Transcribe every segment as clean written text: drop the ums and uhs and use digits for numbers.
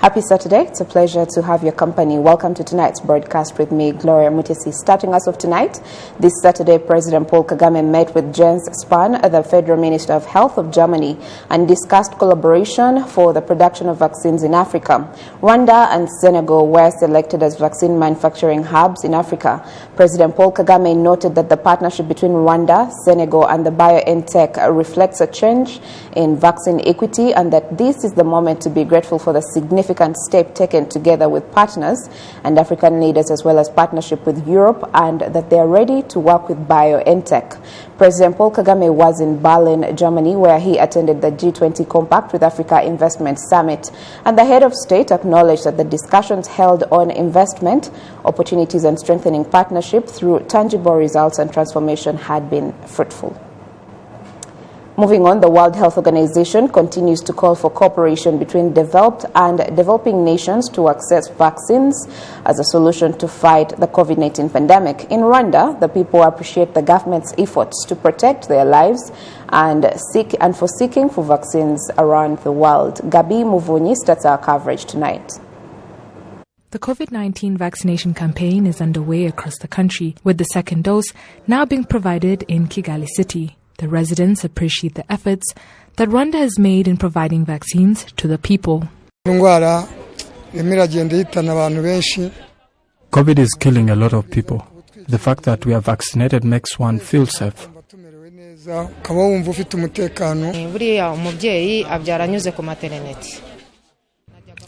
Happy Saturday. It's a pleasure to have your company. Welcome to tonight's broadcast with me, Gloria Mutesi. Starting us off tonight, this Saturday, President Paul Kagame met with Jens Spahn, the Federal Minister of Health of Germany, and discussed collaboration for the production of vaccines in Africa. Rwanda and Senegal were selected as vaccine manufacturing hubs in Africa. President Paul Kagame noted that the partnership between Rwanda, Senegal, and the BioNTech reflects a change in vaccine equity, and that this is the moment to be grateful for the significant step taken together with partners and African leaders, as well as partnership with Europe, and that they are ready to work with BioNTech. President Paul Kagame was in Berlin, Germany, where he attended the G20 Compact with Africa Investment Summit, and the head of state acknowledged that the discussions held on investment opportunities and strengthening partnership through tangible results and transformation had been fruitful. Moving on, the World Health Organization continues to call for cooperation between developed and developing nations to access vaccines as a solution to fight the COVID-19 pandemic. In Rwanda, the people appreciate the government's efforts to protect their lives and for seeking for vaccines around the world. Gabi Muvunyi starts our coverage tonight. The COVID-19 vaccination campaign is underway across the country, with the second dose now being provided in Kigali City. The residents appreciate the efforts that Rwanda has made in providing vaccines to the people. COVID is killing a lot of people. The fact that we are vaccinated makes one feel safe.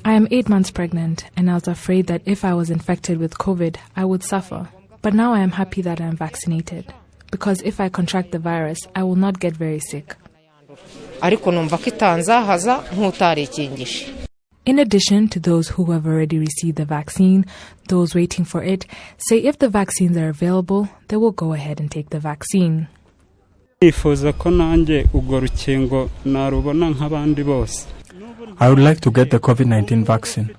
I am 8 months pregnant, and I was afraid that if I was infected with COVID, I would suffer. But now I am happy that I am vaccinated, because if I contract the virus, I will not get very sick. In addition to those who have already received the vaccine, those waiting for it say if the vaccines are available, they will go ahead and take the vaccine. I would like to get the COVID-19 vaccine.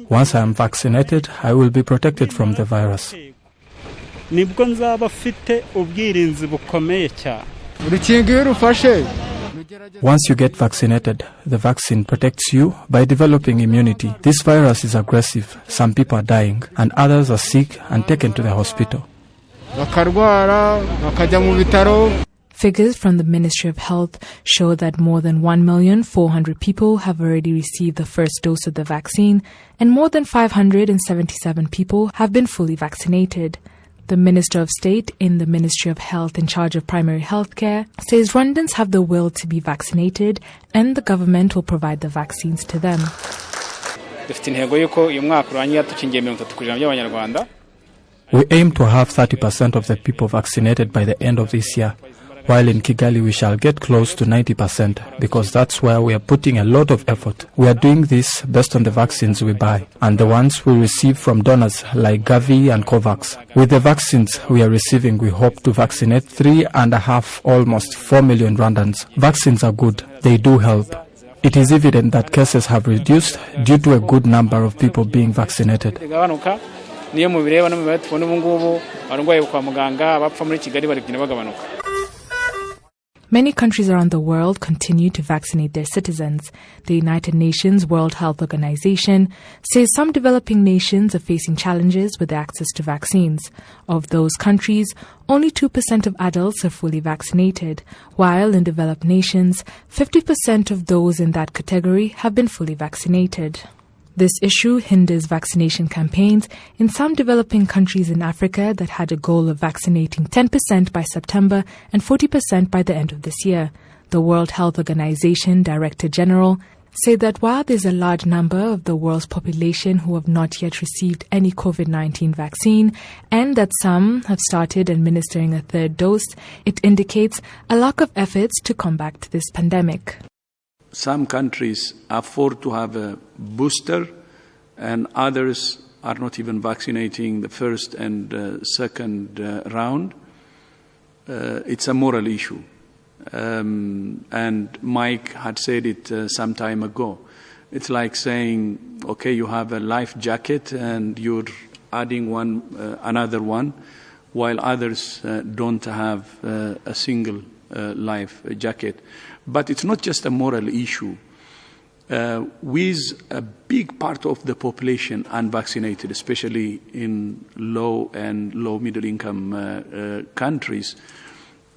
Once I am vaccinated, I will be protected from the virus. Once you get vaccinated, the vaccine protects you by developing immunity. This virus is aggressive. Some people are dying, and others are sick and taken to the hospital. Figures from the Ministry of Health show that more than 1,400,000 people have already received the first dose of the vaccine, and more than 577 people have been fully vaccinated. The Minister of State in the Ministry of Health in charge of primary health care says Rwandans have the will to be vaccinated, and the government will provide the vaccines to them. We aim to have 30% of the people vaccinated by the end of this year, while in Kigali we shall get close to 90%, because that's where we are putting a lot of effort. We are doing this based on the vaccines we buy and the ones we receive from donors like Gavi and COVAX. With the vaccines we are receiving, we hope to vaccinate 3.5, almost 4 million Rwandans. Vaccines are good. They do help. It is evident that cases have reduced due to a good number of people being vaccinated. Many countries around the world continue to vaccinate their citizens. The United Nations World Health Organization says some developing nations are facing challenges with access to vaccines. Of those countries, only 2% of adults are fully vaccinated, while in developed nations, 50% of those in that category have been fully vaccinated. This issue hinders vaccination campaigns in some developing countries in Africa that had a goal of vaccinating 10% by September and 40% by the end of this year. The World Health Organization Director General said that while there's a large number of the world's population who have not yet received any COVID-19 vaccine, and that some have started administering a third dose, it indicates a lack of efforts to combat this pandemic. Some countries afford to have a booster, and others are not even vaccinating the first and second round. It's a moral issue. And Mike had said it some time ago. It's like saying, okay, you have a life jacket and you're adding another one, while others don't have a single life jacket. But it's not just a moral issue. with a big part of the population unvaccinated, especially in low and low-middle income countries,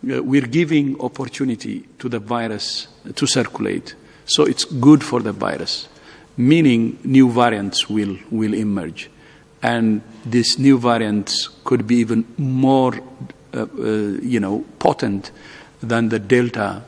we're giving opportunity to the virus to circulate. So it's good for the virus, meaning new variants will emerge. And these new variants could be even more, potent than the Delta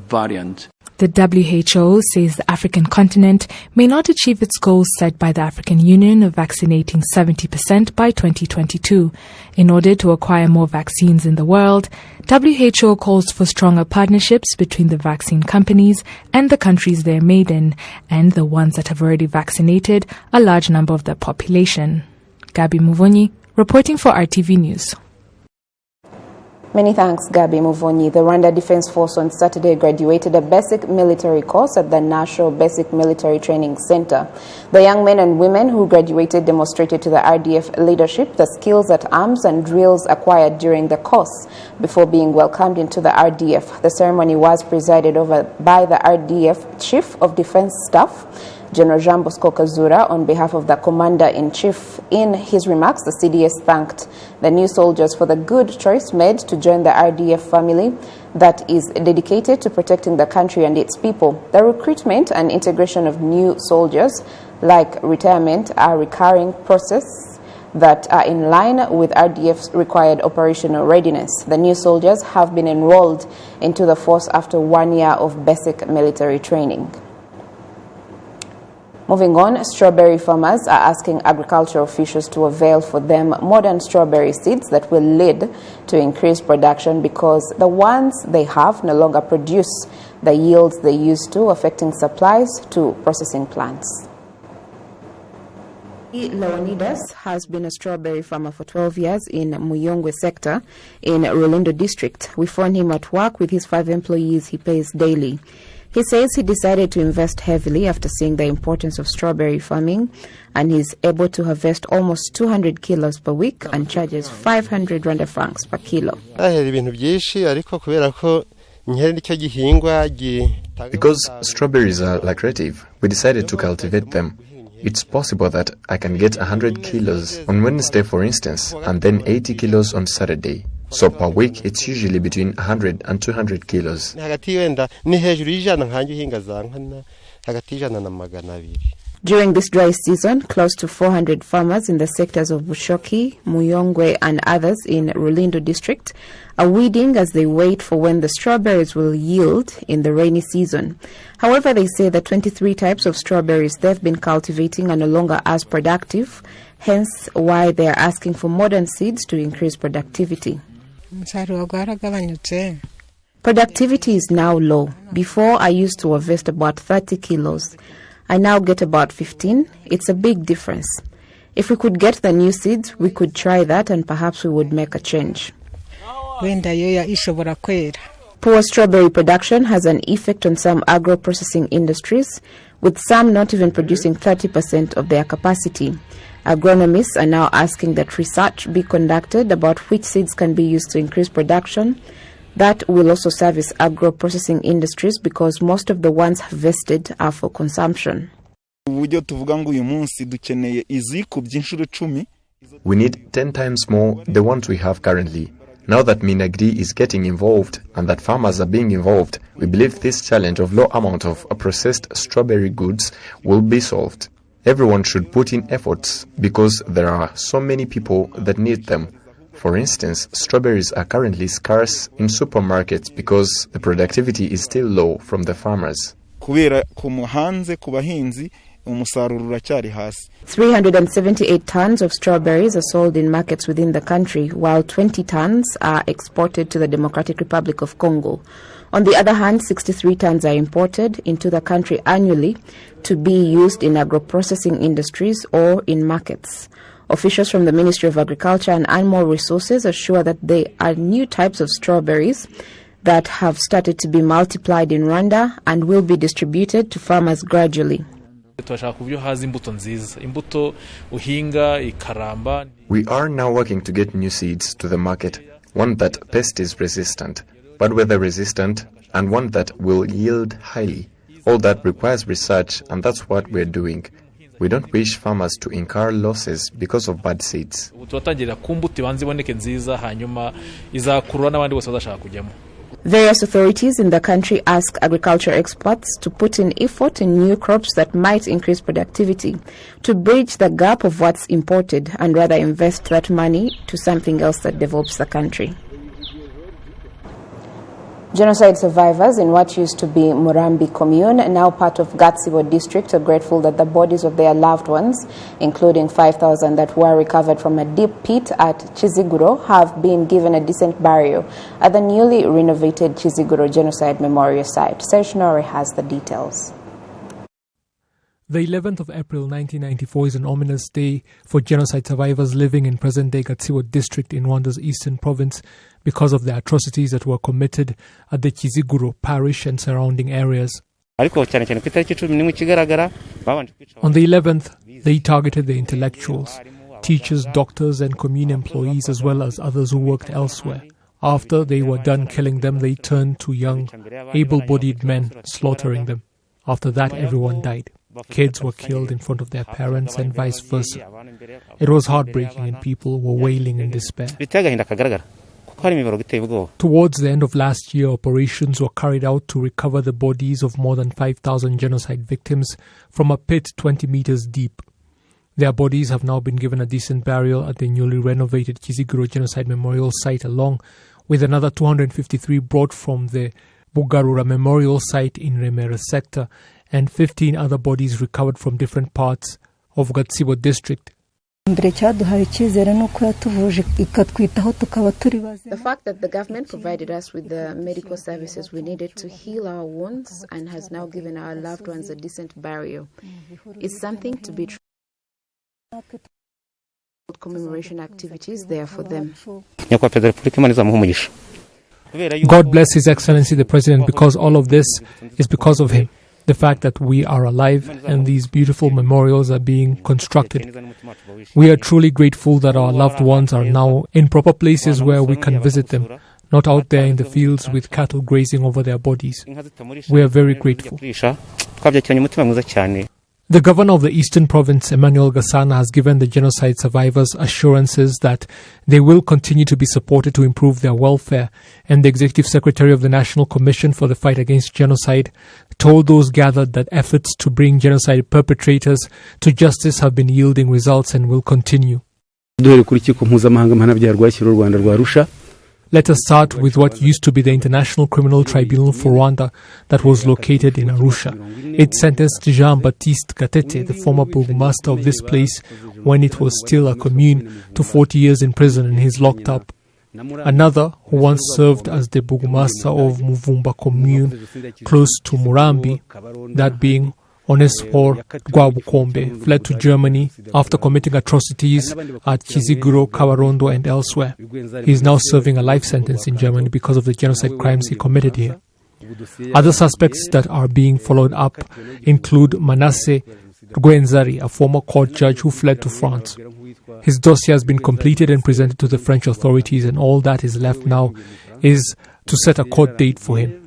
variant. The WHO says the African continent may not achieve its goals set by the African Union of vaccinating 70% by 2022. In order to acquire more vaccines in the world, WHO calls for stronger partnerships between the vaccine companies and the countries they are made in, and the ones that have already vaccinated a large number of their population. Gabi Muvonyi, reporting for RTV News. Many thanks, Gabi Muvonyi. The Rwanda Defense Force on Saturday graduated a basic military course at the National Basic Military Training Center. The young men and women who graduated demonstrated to the RDF leadership the skills at arms and drills acquired during the course before being welcomed into the RDF. The ceremony was presided over by the RDF Chief of Defense Staff, General Jean Bosco Kazura, on behalf of the Commander-in-Chief. In his remarks, the CDS thanked the new soldiers for the good choice made to join the RDF family that is dedicated to protecting the country and its people. The recruitment and integration of new soldiers, like retirement, are recurring process that are in line with RDF's required operational readiness. The new soldiers have been enrolled into the force after 1 year of basic military training. Moving on, strawberry farmers are asking agricultural officials to avail for them modern strawberry seeds that will lead to increased production because the ones they have no longer produce the yields they used to, affecting supplies to processing plants. Leonidas has been a strawberry farmer for 12 years in Muyongwe sector in Rulindo district. We found him at work with his 5 employees he pays daily. He says he decided to invest heavily after seeing the importance of strawberry farming, and he's able to harvest almost 200 kilos per week and charges 500 Rwanda francs per kilo. Because strawberries are lucrative, we decided to cultivate them. It's possible that I can get 100 kilos on Wednesday, for instance, and then 80 kilos on Saturday. So per week, it's usually between 100 and 200 kilos. During this dry season, close to 400 farmers in the sectors of Bushoki, Muyongwe and others in Rulindo district are weeding as they wait for when the strawberries will yield in the rainy season. However, they say the 23 types of strawberries they've been cultivating are no longer as productive, hence why they are asking for modern seeds to increase productivity. Productivity is now low. Before, I used to harvest about 30 kilos. I now get about 15. It's a big difference. If we could get the new seeds, we could try that and perhaps we would make a change. Poor strawberry production has an effect on some agro-processing industries, with some not even producing 30% of their capacity. Agronomists are now asking that research be conducted about which seeds can be used to increase production. That will also service agro-processing industries because most of the ones harvested are for consumption. We need 10 times more the ones we have currently. Now that Minagri is getting involved and that farmers are being involved, we believe this challenge of low amount of processed strawberry goods will be solved. Everyone should put in efforts because there are so many people that need them. For instance, strawberries are currently scarce in supermarkets because the productivity is still low from the farmers. 378 tons of strawberries are sold in markets within the country, while 20 tons are exported to the Democratic Republic of Congo. On the other hand, 63 tons are imported into the country annually to be used in agro-processing industries or in markets. Officials from the Ministry of Agriculture and Animal Resources assure that there are new types of strawberries that have started to be multiplied in Rwanda and will be distributed to farmers gradually. We are now working to get new seeds to the market, one that pest is resistant, bad weather resistant, and one that will yield highly. All that requires research, and that's what we're doing. We don't wish farmers to incur losses because of bad seeds. Various authorities in the country ask agriculture experts to put in effort in new crops that might increase productivity, to bridge the gap of what's imported and rather invest that money to something else that develops the country. Genocide survivors in what used to be Murambi commune, now part of Gatsibo district, are grateful that the bodies of their loved ones, including 5,000 that were recovered from a deep pit at Chiziguro, have been given a decent burial at the newly renovated Chiziguro Genocide Memorial Site. Seshnore has the details. The 11th of April 1994 is an ominous day for genocide survivors living in present-day Gatsibo district in Rwanda's eastern province because of the atrocities that were committed at the Chiziguro parish and surrounding areas. On the 11th, they targeted the intellectuals, teachers, doctors and commune employees as well as others who worked elsewhere. After they were done killing them, they turned to young, able-bodied men, slaughtering them. After that, everyone died. Kids were killed in front of their parents and vice versa. It was heartbreaking and people were wailing in despair. Towards the end of last year, operations were carried out to recover the bodies of more than 5,000 genocide victims from a pit 20 meters deep. Their bodies have now been given a decent burial at the newly renovated Chiziguro Genocide Memorial Site, along with another 253 brought from the Bugarura Memorial Site in Remera sector, and 15 other bodies recovered from different parts of Gatsibo district. The fact that the government provided us with the medical services we needed to heal our wounds and has now given our loved ones a decent burial is something to be commemoration activities there for them. God bless His Excellency the President, because all of this is because of him. The fact that we are alive and these beautiful memorials are being constructed. We are truly grateful that our loved ones are now in proper places where we can visit them, not out there in the fields with cattle grazing over their bodies. We are very grateful. The governor of the Eastern Province, Emmanuel Gasana, has given the genocide survivors assurances that they will continue to be supported to improve their welfare, and the Executive Secretary of the National Commission for the Fight Against Genocide told those gathered that efforts to bring genocide perpetrators to justice have been yielding results and will continue. Let us start with what used to be the International Criminal Tribunal for Rwanda that was located in Arusha. It sentenced Jean-Baptiste Gatete, the former burgomaster of this place when it was still a commune, to 40 years in prison, and he is locked up. Another, who once served as the burgomaster of Muvumba commune close to Murambi, that being Onesphore Rwabukombe, fled to Germany after committing atrocities at Chiziguro, Kabarondo and elsewhere. He is now serving a life sentence in Germany because of the genocide crimes he committed here. Other suspects that are being followed up include Manasseh Rwenzari, a former court judge who fled to France. His dossier has been completed and presented to the French authorities, and all that is left now is to set a court date for him.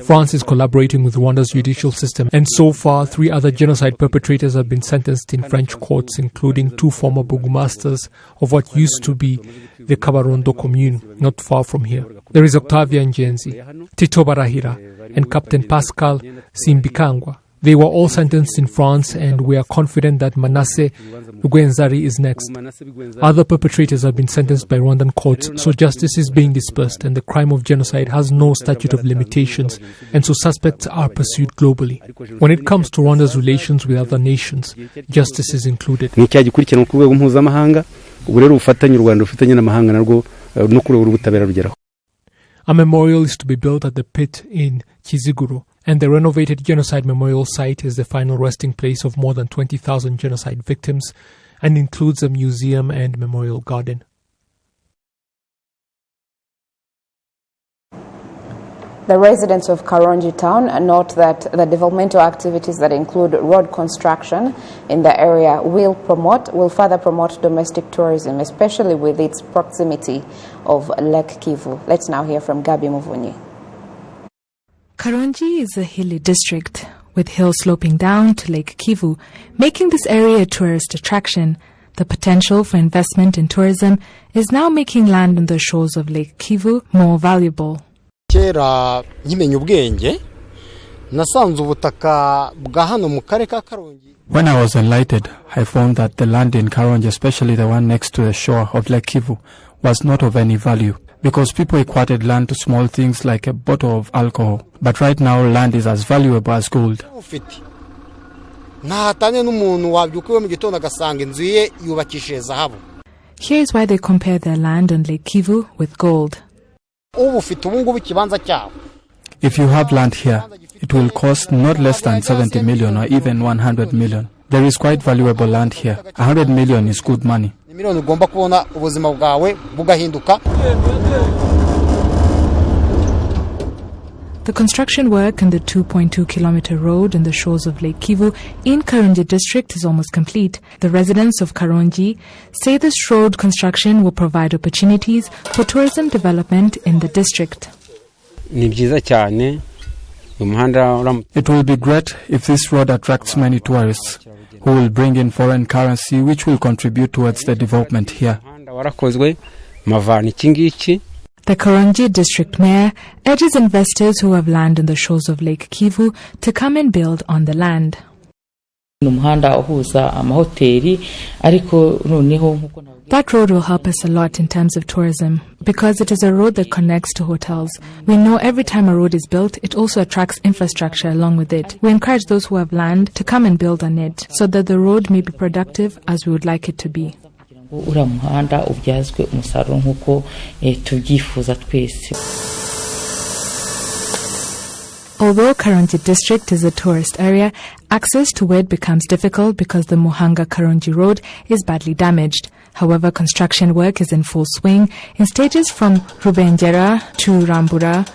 France is collaborating with Rwanda's judicial system, and so far 3 other genocide perpetrators have been sentenced in French courts, including 2 former burgomasters of what used to be the Kabarondo commune, not far from here. There is Octavian Ngenzi, Tito Barahira, and Captain Pascal Simbikangwa. They were all sentenced in France, and we are confident that Manasseh Rwenzari is next. Other perpetrators have been sentenced by Rwandan courts, so justice is being dispersed, and the crime of genocide has no statute of limitations, and so suspects are pursued globally. When it comes to Rwanda's relations with other nations, justice is included. A memorial is to be built at the pit in Chiziguro, and the renovated Genocide Memorial Site is the final resting place of more than 20,000 genocide victims and includes a museum and memorial garden. The residents of Karongi town note that the developmental activities that include road construction in the area will further promote domestic tourism, especially with its proximity of Lake Kivu. Let's now hear from Gabi Muvunyi. Karongi is a hilly district with hills sloping down to Lake Kivu, making this area a tourist attraction. The potential for investment in tourism is now making land on the shores of Lake Kivu more valuable. Kera nkimenya ubwenge nasanze ubutaka bwa hano mu karere ka Karongi. When I was enlightened, I found that the land in Karongi, especially the one next to the shore of Lake Kivu, was not of any value because people equated land to small things like a bottle of alcohol. But right now, land is as valuable as gold. Here is why they compare their land on Lake Kivu with gold. If you have land here, it will cost not less than 70 million or even 100 million. There is quite valuable land here. 100 million is good money. The construction work on the 2.2-kilometer road on the shores of Lake Kivu in Karongi district is almost complete. The residents of Karongi say this road construction will provide opportunities for tourism development in the district. It will be great if this road attracts many tourists who will bring in foreign currency, which will contribute towards the development here. The Karongi district mayor urges investors who have land on the shores of Lake Kivu to come and build on the land. That road will help us a lot in terms of tourism because it is a road that connects to hotels. We know every time a road is built, it also attracts infrastructure along with it. We encourage those who have land to come and build on it so that the road may be productive as we would like it to be. Although Karongi district is a tourist area, access to it becomes difficult because the Muhanga-Karongi road is badly damaged. However, construction work is in full swing in stages from Rubengera to Rambura,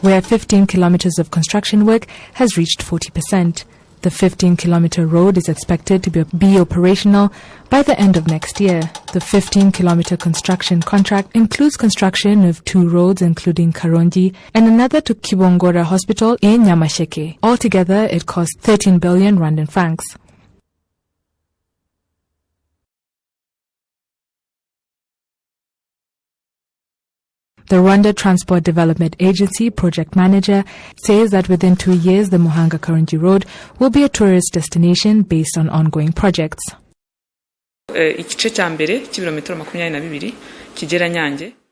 where 15 kilometers of construction work has reached 40%. The 15-kilometer road is expected to be operational by the end of next year. The 15-kilometer construction contract includes construction of 2 roads, including Karongi, and another to Kibongora Hospital in Nyamasheke. Altogether, it cost 13 billion Rwandan francs. The Rwanda Transport Development Agency project manager says that within 2 years, the Muhanga-Karongi road will be a tourist destination based on ongoing projects.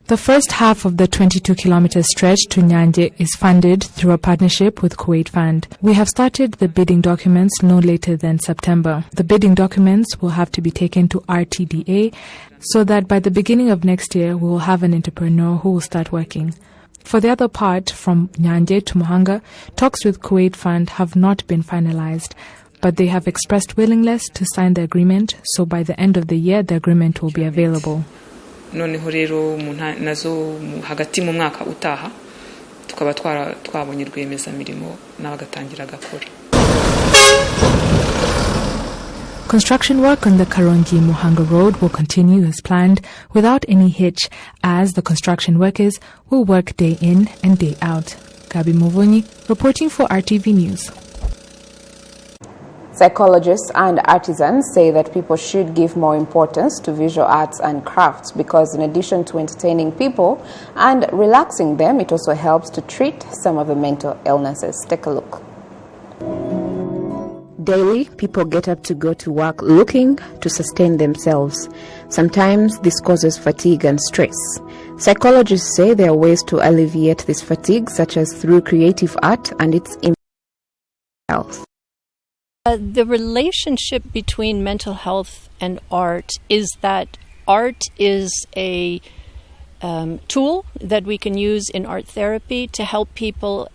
The first half of the 22-kilometer stretch to Nyanje is funded through a partnership with Kuwait Fund. We have started the bidding documents no later than September. The bidding documents will have to be taken to RTDA so that by the beginning of next year, we will have an entrepreneur who will start working. For the other part, from Nyanje to Muhanga, talks with Kuwait Fund have not been finalized, but they have expressed willingness to sign the agreement, so by the end of the year, the agreement will be available. Noneho rero nazo hagati mu mwaka utaha tukaba twabonye rwiyemezamirimo n'abagatangira gakora. Construction work on the Karongi-Muhanga road will continue as planned without any hitch as the construction workers will work day in and day out. Gabi Muvunyi reporting for RTV News. Psychologists and artisans say that people should give more importance to visual arts and crafts because in addition to entertaining people and relaxing them, it also helps to treat some of the mental illnesses. Take a look. Daily, people get up to go to work looking to sustain themselves. Sometimes this causes fatigue and stress. Psychologists say there are ways to alleviate this fatigue, such as through creative art and its health. The relationship between mental health and art is that art is a tool that we can use in art therapy to help people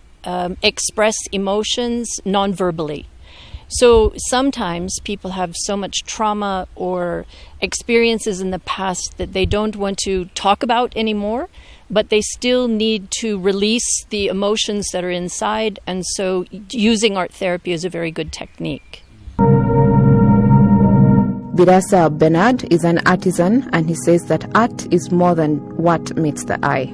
express emotions non-verbally. So sometimes people have so much trauma or experiences in the past that they don't want to talk about anymore, but they still need to release the emotions that are inside, and so using art therapy is a very good technique. Birasa Bernard is an artisan and he says that art is more than what meets the eye.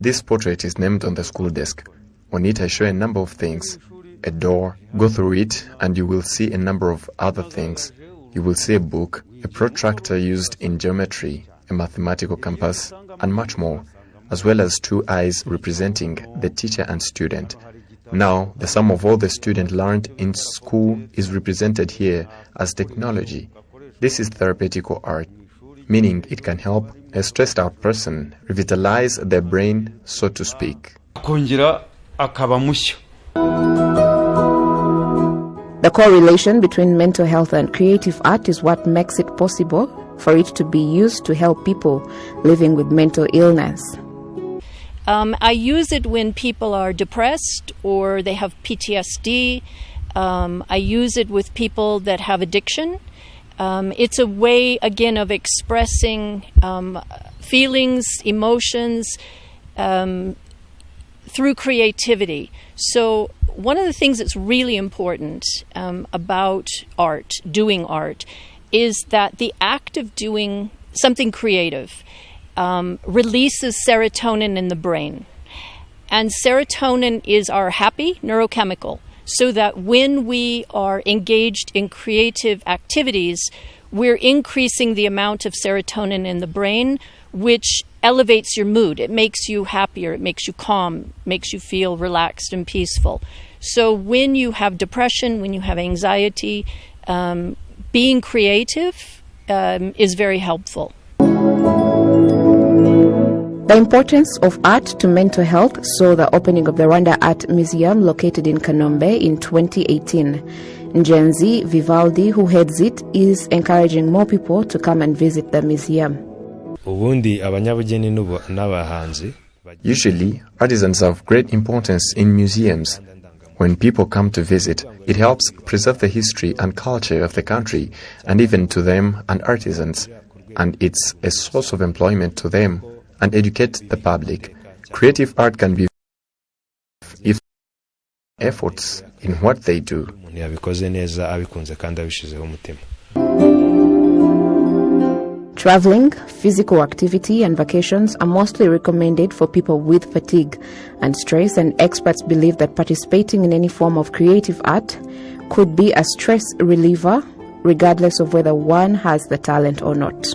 This portrait is named on the school desk. On it I show a number of things. A door, go through it and you will see a number of other things. You will see a book, a protractor used in geometry, a mathematical compass, and much more, as well as two eyes representing the teacher and student. Now, the sum of all the student learned in school is represented here as technology. This is therapeutical art, meaning it can help a stressed out person revitalize their brain, so to speak. The correlation between mental health and creative art is what makes it possible for it to be used to help people living with mental illness. I use it when people are depressed or they have PTSD. I use it with people that have addiction. It's a way, again, of expressing feelings, emotions through creativity. So one of the things that's really important about art, doing art, is that the act of doing something creative releases serotonin in the brain. And serotonin is our happy neurochemical, so that when we are engaged in creative activities, we're increasing the amount of serotonin in the brain, which elevates your mood. It makes you happier, it makes you calm, makes you feel relaxed and peaceful. So when you have depression, when you have anxiety, being creative is very helpful. The importance of art to mental health saw the opening of the Rwanda Art Museum located in Kanombe in 2018. Njenzi Vivaldi, who heads it, is encouraging more people to come and visit the museum. Usually, artisans have great importance in museums. When people come to visit, it helps preserve the history and culture of the country, and even to them and artisans. And it's a source of employment to them and educate the public. Creative art can be if efforts in what they do. Traveling, physical activity, and vacations are mostly recommended for people with fatigue and stress, and experts believe that participating in any form of creative art could be a stress reliever, regardless of whether one has the talent or not.